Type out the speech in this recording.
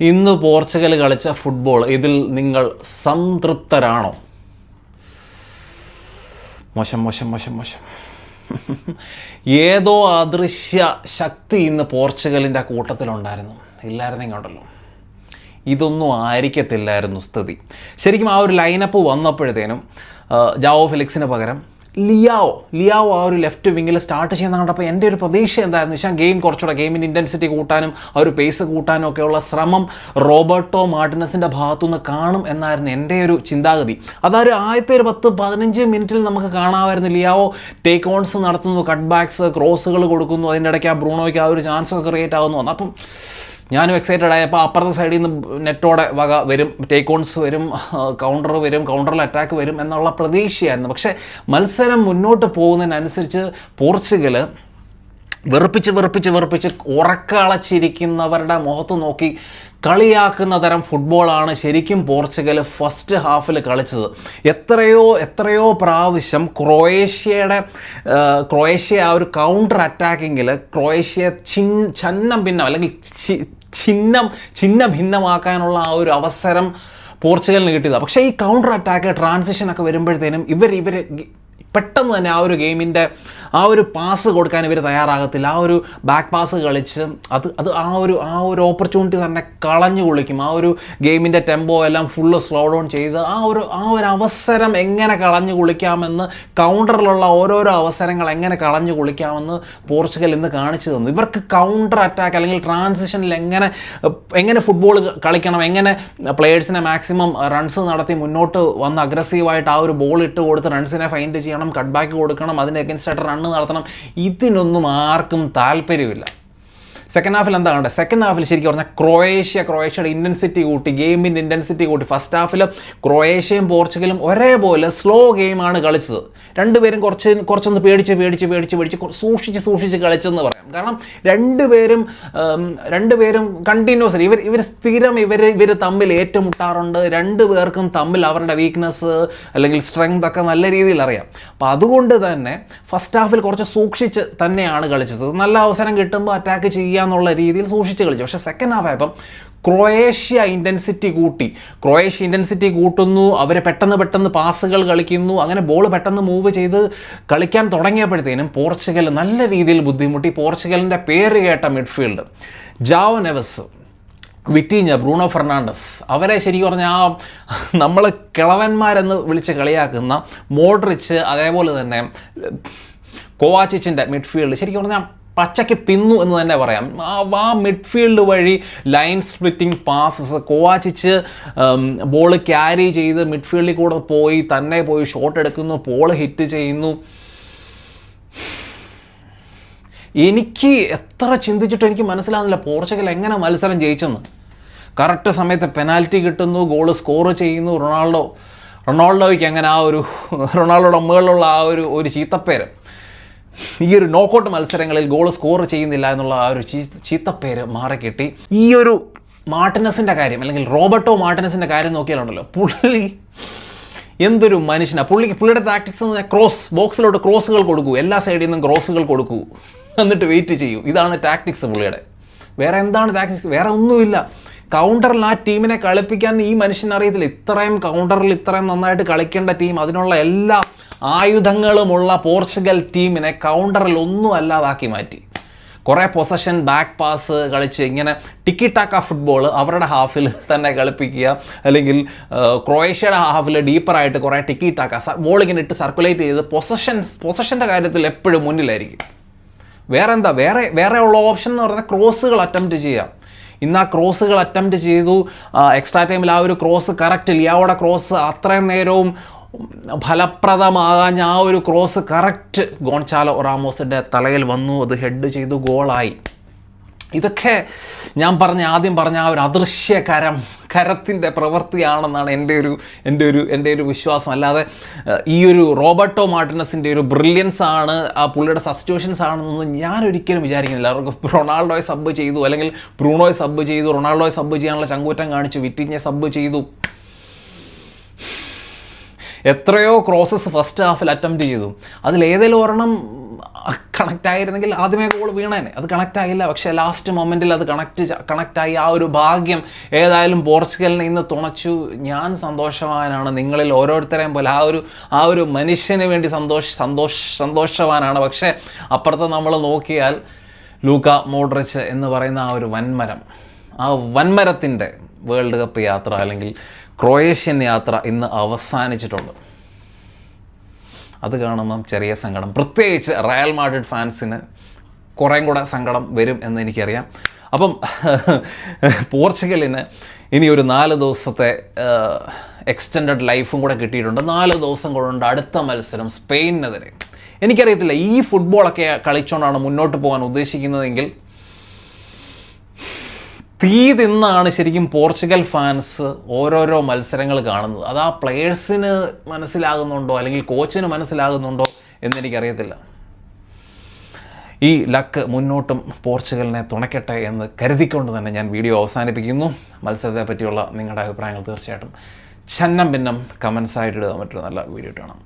ഇന്ന് പോർച്ചുഗൽ കളിച്ച ഫുട്ബോൾ ഇതിൽ നിങ്ങൾ സംതൃപ്തരാണോ? മോശം മോശം മോശം മോശം. ഏതോ അദൃശ്യ ശക്തി ഇന്ന് പോർച്ചുഗലിൻ്റെ കൂട്ടത്തിലുണ്ടായിരുന്നു. ഇല്ലായിരുന്നെങ്കിൽ ഉണ്ടല്ലോ ഇതൊന്നും ആയിരിക്കത്തില്ലായിരുന്നു സ്ഥിതി. ശരിക്കും ആ ഒരു ലൈനപ്പ് വന്നപ്പോഴത്തേനും ജാവോ ഫെലിക്സിന് പകരം ലിയാവോ ആ ഒരു ലെഫ്റ്റ് വിങ്ങിൽ സ്റ്റാർട്ട് ചെയ്യുന്ന കണ്ടപ്പോൾ എൻ്റെ ഒരു പ്രതീക്ഷ എന്തായിരുന്നു വെച്ചാൽ കുറച്ചുകൂടെ ഗെയിമിൻ്റെ ഇൻറ്റൻസിറ്റി കൂട്ടാനും ആ ഒരു പേസ് കൂട്ടാനും ഒക്കെയുള്ള ശ്രമം റോബർട്ടോ മാർട്ടിനസിൻ്റെ ഭാഗത്തുനിന്ന് കാണും എന്നായിരുന്നു എൻ്റെ ഒരു ചിന്താഗതി. അതൊരു ആദ്യത്തെ ഒരു 10-15 മിനിറ്റിൽ നമുക്ക് കാണാമായിരുന്നു. ലിയാവോ ടേക്ക് ഓൺസ് നടത്തുന്നു, കട്ട് ബാക്സ്, ക്രോസുകൾ കൊടുക്കുന്നു, അതിൻ്റെ ഇടയ്ക്ക് ആ ബ്രൂണോയ്ക്ക് ആ ഒരു ചാൻസ് ഒക്കെ ക്രിയേറ്റ് ആകുന്നു വന്നു. അപ്പം ഞാനും എക്സൈറ്റഡ് ആയപ്പോൾ അപ്പുറത്തെ സൈഡിൽ നിന്ന് നെറ്റോടെ വക വരും, ടേക്ക് ഓൺസ് വരും, കൗണ്ടർ വരും, കൗണ്ടറിൽ അറ്റാക്ക് വരും എന്നുള്ള പ്രതീക്ഷയായിരുന്നു. പക്ഷേ മത്സരം മുന്നോട്ട് പോകുന്നതിനനുസരിച്ച് പോർച്ചുഗൽ വെറുപ്പിച്ച് ഉറക്കളച്ചിരിക്കുന്നവരുടെ മുഖത്ത് നോക്കി കളിയാക്കുന്ന തരം ഫുട്ബോളാണ് ശരിക്കും പോർച്ചുഗൽ ഫസ്റ്റ് ഹാഫിൽ കളിച്ചത്. എത്രയോ പ്രാവശ്യം ക്രൊയേഷ്യ ആ ഒരു കൗണ്ടർ അറ്റാക്കിങ്ങിൽ ക്രൊയേഷ്യ ഛന്നം ഭിന്നം അല്ലെങ്കിൽ ചിഹ്ന ഭിന്നമാക്കാനുള്ള ആ ഒരു അവസരം പോർച്ചുഗലിന് കിട്ടിയതാണ്. പക്ഷേ ഈ കൗണ്ടർ അറ്റാക്ക് ട്രാൻസിഷനൊക്കെ വരുമ്പോഴത്തേനും ഇവർ പെട്ടെന്ന് തന്നെ ആ ഒരു ഗെയിമിൻ്റെ ആ ഒരു പാസ് കൊടുക്കാൻ ഇവർ തയ്യാറാകത്തില്ല. ആ ഒരു ബാക്ക് പാസ് കളിച്ച് അത് ആ ഒരു ഓപ്പർച്യൂണിറ്റി തന്നെ കളഞ്ഞു കുളിക്കും. ആ ഒരു ഗെയിമിൻ്റെ ടെമ്പോ എല്ലാം ഫുള്ള് സ്ലോ ഡൗൺ ചെയ്ത് ആ ഒരു അവസരം എങ്ങനെ കളഞ്ഞു കുളിക്കാമെന്ന്, കൗണ്ടറിലുള്ള ഓരോരോ അവസരങ്ങൾ എങ്ങനെ കളഞ്ഞു കുളിക്കാമെന്ന് പോർച്ചുഗൽ ഇന്ന് കാണിച്ചു തന്നു. ഇവർക്ക് കൗണ്ടർ അറ്റാക്ക് അല്ലെങ്കിൽ ട്രാൻസിഷനിൽ എങ്ങനെ ഫുട്ബോൾ കളിക്കണം, എങ്ങനെ പ്ലേയേഴ്സിനെ മാക്സിമം റൺസ് നടത്തി മുന്നോട്ട് വന്ന് അഗ്രസീവായിട്ട് ആ ഒരു ബോൾ ഇട്ട് കൊടുത്ത് റൺസിനെ ഫൈൻഡ് ചെയ്യണം, കട്ട് ബാക്ക് കൊടുക്കണം, അതിന് എഗൻസ്റ്റ് ആയിട്ട് റണ്ണ് നടത്തണം. ഇതിനൊന്നും ആർക്കും താല്പര്യമില്ല. സെക്കൻഡ് ഹാഫിൽ എന്താ കണ്ടത്? സെക്കൻഡ് ഹാഫിൽ ശരിക്കും പറഞ്ഞാൽ ക്രൊയേഷ്യയുടെ ഇൻറ്റൻസിറ്റി കൂട്ടി, ഗെയിമിൻ്റെ ഇൻറ്റൻസിറ്റി കൂട്ടി. ഫസ്റ്റ് ഹാഫിൽ ക്രൊയേഷ്യയും പോർച്ചുഗലും ഒരേപോലെ സ്ലോ ഗെയിമാണ് കളിച്ചത്. രണ്ടുപേരും കുറച്ചൊന്ന് പേടിച്ച് സൂക്ഷിച്ച് കളിച്ചെന്ന് പറയാം. കാരണം രണ്ടുപേരും കണ്ടിന്യൂസ്ലി ഇവർ സ്ഥിരം ഇവർ തമ്മിൽ ഏറ്റുമുട്ടാറുണ്ട്. രണ്ടുപേർക്കും തമ്മിൽ അവരുടെ വീക്ക്നെസ് അല്ലെങ്കിൽ സ്ട്രെങ്ത് ഒക്കെ നല്ല രീതിയിൽ അറിയാം. അപ്പോൾ അതുകൊണ്ട് തന്നെ ഫസ്റ്റ് ഹാഫിൽ കുറച്ച് സൂക്ഷിച്ച് തന്നെയാണ് കളിച്ചത്. നല്ല അവസരം കിട്ടുമ്പോൾ അറ്റാക്ക് ചെയ്യുക എന്നുള്ള രീതിയിൽ സൂക്ഷിച്ച് കളിച്ചു. പക്ഷേ സെക്കൻഡ് ഹാഫ് ആയപ്പം ക്രൊയേഷ്യ ഇൻറ്റൻസിറ്റി കൂട്ടുന്നു. അവർ പെട്ടെന്ന് പാസുകൾ കളിക്കുന്നു. അങ്ങനെ ബോൾ പെട്ടെന്ന് മൂവ് ചെയ്ത് കളിക്കാൻ തുടങ്ങിയപ്പോഴത്തേനും പോർച്ചുഗൽ നല്ല രീതിയിൽ ബുദ്ധിമുട്ടി. പോർച്ചുഗലിൻ്റെ പേര് കേട്ട midfield Joao Neves, Vitinha, Bruno Fernandes, അവരെ ശരിക്കും പറഞ്ഞാൽ നമ്മൾ കിളവന്മാരെന്ന് വിളിച്ച് കളിയാക്കുന്ന മോഡ്രിച്ച്, അതേപോലെ തന്നെ കോവാച്ചിച്ചിൻ്റെ മിഡ്ഫീൽഡ് ശരിക്കും പറഞ്ഞാൽ പച്ചയ്ക്ക് തിന്നു എന്ന് തന്നെ പറയാം. ആ മിഡ്ഫീൽഡ് വഴി line splitting passes, Kovacic ball carry ചെയ്ത് മിഡ്ഫീൽഡിൽ കൂടെ പോയി ഷോട്ട് എടുക്കുന്നു, ബോൾ ഹിറ്റ് ചെയ്യുന്നു. എനിക്ക് എത്ര ചിന്തിച്ചിട്ടും എനിക്ക് മനസ്സിലാവുന്നില്ല പോർച്ചുഗൽ എങ്ങനെ മത്സരം ജയിച്ചെന്ന്. കറക്റ്റ് സമയത്ത് പെനാൽറ്റി കിട്ടുന്നു, ഗോൾ സ്കോർ ചെയ്യുന്നു. റൊണാൾഡോയ്ക്ക് അങ്ങനെ ആ ഒരു റൊണാൾഡോയുടെ മുകളിലുള്ള ആ ഒരു ചീത്തപ്പേര്, ഈ ഒരു നോക്കൗട്ട് മത്സരങ്ങളിൽ ഗോൾ സ്കോർ ചെയ്യുന്നില്ല എന്നുള്ള ആ ഒരു ചീത്തപ്പേര് മാറിക്കിട്ടി. ഈ ഒരു മാർട്ടിനസിൻ്റെ കാര്യം അല്ലെങ്കിൽ റോബർട്ടോ മാർട്ടിനസിൻ്റെ കാര്യം നോക്കിയാലുണ്ടല്ലോ, പുള്ളി എന്തൊരു മനുഷ്യനാണ്. പുള്ളിയുടെ ടാക്ടിക്സ് എന്ന് പറഞ്ഞാൽ ബോക്സിലോട്ട് ക്രോസുകൾ കൊടുക്കൂ, എല്ലാ സൈഡിൽ നിന്നും ക്രോസുകൾ കൊടുക്കൂ, എന്നിട്ട് വെയിറ്റ് ചെയ്യൂ. ഇതാണ് ടാക്ടിക്സ് പുള്ളിയുടെ. വേറെ എന്താണ് ടാക്ടിക്സ്? വേറെ ഒന്നുമില്ല. കൗണ്ടറിൽ ആ ടീമിനെ കളിപ്പിക്കാൻ ഈ മനുഷ്യന് അറിയത്തില്ല. കൗണ്ടറിൽ ഇത്രയും നന്നായിട്ട് കളിക്കേണ്ട ടീം, അതിനുള്ള എല്ലാ ആയുധങ്ങളുമുള്ള പോർച്ചുഗൽ ടീമിനെ കൗണ്ടറിൽ ഒന്നും അല്ലാതാക്കി മാറ്റി. കുറേ പൊസഷൻ, ബാക്ക് പാസ് കളിച്ച് ഇങ്ങനെ ടിക്കി ടാക്ക ഫുട്ബോൾ അവരുടെ ഹാഫിൽ തന്നെ കളിപ്പിക്കുക, അല്ലെങ്കിൽ ക്രൊയേഷ്യയുടെ ഹാഫിൽ ഡീപ്പറായിട്ട് കുറേ ടിക്കി ടാക്ക ബോൾ ഇങ്ങനെ ഇട്ട് സർക്കുലേറ്റ് ചെയ്ത് പൊസഷൻ്റെ കാര്യത്തിൽ എപ്പോഴും മുന്നിലായിരിക്കും. വേറെ ഉള്ള ഓപ്ഷൻ എന്ന് പറയുന്നത് ക്രോസുകൾ അറ്റംപ്റ്റ് ചെയ്യുക. ഇന്ന് ആ ക്രോസുകൾ അറ്റംപ്റ്റ് ചെയ്തു. എക്സ്ട്രാ ടൈമിൽ ആ ഒരു ക്രോസ് കറക്റ്റ്, ലിയാവോടെ ക്രോസ് അത്രയും നേരവും ഫലപ്രദമാകാൻ ആ ഒരു ക്രോസ് കറക്റ്റ് ഗോൺസാലോ റാമോസിൻ്റെ തലയിൽ വന്നു, അത് ഹെഡ് ചെയ്തു, ഗോളായി. ഇതൊക്കെ ഞാൻ ആദ്യം പറഞ്ഞ ആ ഒരു അദൃശ്യ കരത്തിൻ്റെ പ്രവൃത്തിയാണെന്നാണ് എൻ്റെ ഒരു വിശ്വാസം. അല്ലാതെ ഈ ഒരു റോബർട്ടോ മാർട്ടിനസിൻ്റെ ഒരു ബ്രില്യൻസ് ആണ്, ആ പുള്ളിയുടെ സബ്സ്റ്റിറ്റ്യൂഷൻസ് ആണെന്നൊന്നും ഞാൻ ഒരിക്കലും വിചാരിക്കുന്നില്ല. റൊണാൾഡോയെ സബ് ചെയ്തു, അല്ലെങ്കിൽ ബ്രൂണോയെ സബ് ചെയ്തു, റൊണാൾഡോയെ സബ് ചെയ്യാനുള്ള ചങ്കൂറ്റം കാണിച്ചു, വിറ്റിഞ്ഞെ സബ് ചെയ്തു. എത്രയോ ക്രോസസ് ഫസ്റ്റ് ഹാഫിൽ അറ്റംപ്റ്റ് ചെയ്തു. അതിലേതെങ്കിലും ഒരെണ്ണം കണക്റ്റ് ആയിരുന്നെങ്കിൽ ആദ്യമേ ഗോൾ വീണേനെ. അത് കണക്റ്റ് ആയില്ല, പക്ഷേ ലാസ്റ്റ് മൊമെൻറ്റിൽ അത് കണക്റ്റായി. ആ ഒരു ഭാഗ്യം ഏതായാലും പോർച്ചുഗലിനെ ഇന്ന് തുണച്ചു. ഞാൻ സന്തോഷവാനാണ്, നിങ്ങളിൽ ഓരോരുത്തരെയും പോലെ ആ ഒരു മനുഷ്യന് വേണ്ടി സന്തോഷവാനാണ്. പക്ഷേ അപ്പുറത്ത് നമ്മൾ നോക്കിയാൽ ലൂക്ക മോഡ്രിച്ച് എന്ന് പറയുന്ന ആ ഒരു വൻമരം, ആ വൻമരത്തിൻ്റെ വേൾഡ് കപ്പ് യാത്ര അല്ലെങ്കിൽ ക്രൊയേഷ്യൻ യാത്ര ഇന്ന് അവസാനിച്ചിട്ടുണ്ട്. അത് കാണുമ്പം ചെറിയ സങ്കടം, പ്രത്യേകിച്ച് റയൽ മാഡ്രിഡ് ഫാൻസിന് കുറേം കൂടെ സങ്കടം വരും എന്ന് എനിക്കറിയാം. അപ്പം പോർച്ചുഗലിന് ഇനി ഒരു 4 ദിവസത്തെ എക്സ്റ്റെൻഡഡ് ലൈഫും കൂടെ കിട്ടിയിട്ടുണ്ട്. 4 ദിവസം കൊണ്ട് അടുത്ത മത്സരം സ്പെയിനിനെതിരെ. എനിക്കറിയത്തില്ല ഈ ഫുട്ബോളൊക്കെ കളിച്ചുകൊണ്ടാണ് മുന്നോട്ട് പോകാൻ ഉദ്ദേശിക്കുന്നതെങ്കിൽ തീ തിന്നാണ് ശരിക്കും പോർച്ചുഗൽ ഫാൻസ് ഓരോരോ മത്സരങ്ങൾ കാണുന്നത്. അത് ആ പ്ലെയേഴ്സിന് മനസ്സിലാകുന്നുണ്ടോ അല്ലെങ്കിൽ കോച്ചിന് മനസ്സിലാകുന്നുണ്ടോ എന്നെനിക്കറിയത്തില്ല. ഈ ലക്ക് മുന്നോട്ടും പോർച്ചുഗലിനെ തുണയ്ക്കട്ടെ എന്ന് കരുതിക്കൊണ്ട് തന്നെ ഞാൻ വീഡിയോ അവസാനിപ്പിക്കുന്നു. മത്സരത്തെ പറ്റിയുള്ള നിങ്ങളുടെ അഭിപ്രായങ്ങൾ തീർച്ചയായിട്ടും ഛന്നം ഭിന്നം കമൻസായിട്ട് ഇടുക. മറ്റൊരു നല്ല വീഡിയോ കാണാം.